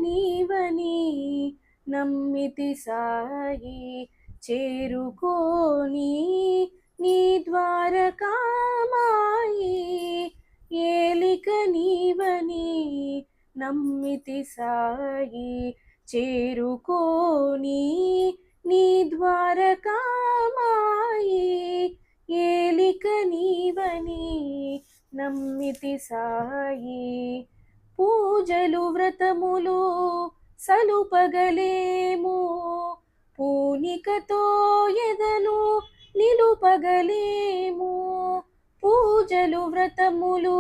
నీవని నమ్మితి సాయి చేరుకోని నీ ద్వారకామాయి ఏలిక నీవని నమ్మితి సాయి చేరుకోని నీ ద్వారకామాయి ఏలిక నీవని నమ్మితి సాయి పూజలు వ్రతములు సలుపగలేము పూనికతో ఎదను నిలుపగలేము పూజలు వ్రతములు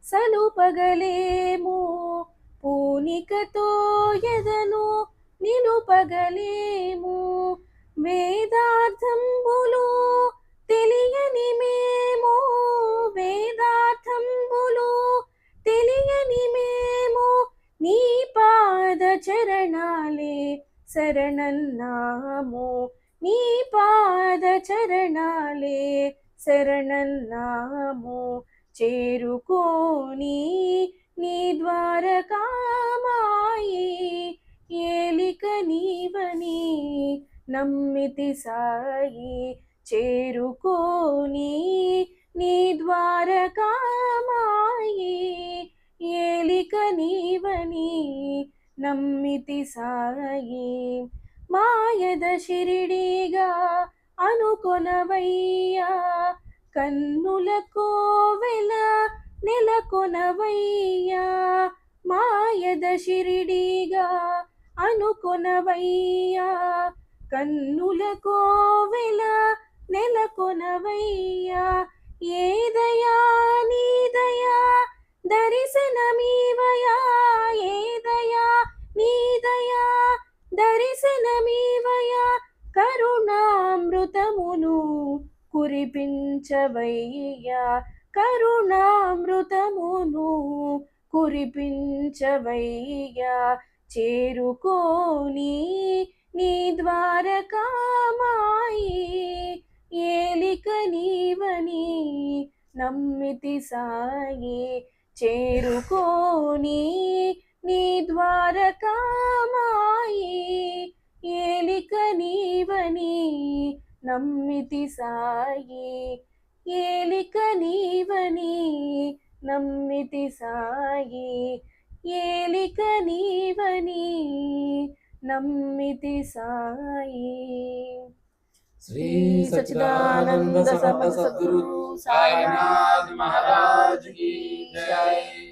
సలుపగలేము పూనికతో ఎదను నిలుపగలేము వేదార్థంబులు తెలియని మేము వేదార్థంబులు తెలియని మేము నీ పాద చరణాలే శరణన్నాము నీ పాద చరణాలే శరణన్నాము చేరుకోని నీ ద్వారకామాయి ఏలిక నీవని నమ్మితి సాయి చేరుకోని నీ ద్వారకామాయి ఏలిక నీవని నమ్మితి సాయి మాయద షిరిడిగా అనుకొనవయ్యా కన్నుల కోవెల నెలకొనవయ్యా మాయద షిరిడిగా అనుకొనవయ్యా కన్నుల కోవెల నెలకొనవయ్యా ఏదయా నీదయా దర్శనమీవయా ఏదయా నీదయా దర్శనమీవయా కరుణామృతమును కురిపించవయ్యా కరుణామృతమును కురిపించవయ్యా చేరుకోని నీ ద్వారకామాయి ఏలిక నీవని నమ్మితి సాయి చేరుకోని నీ ద్వారకామాయి ఏలిక నీవని నమ్మితి సాయి ఏలిక నీవని నమ్మితి సాయి ఏలిక నీవని నమ్మితి సాయి श्री सच्चिदानंद समर्थ सद्गुरु साईनाथ महाराज की जय।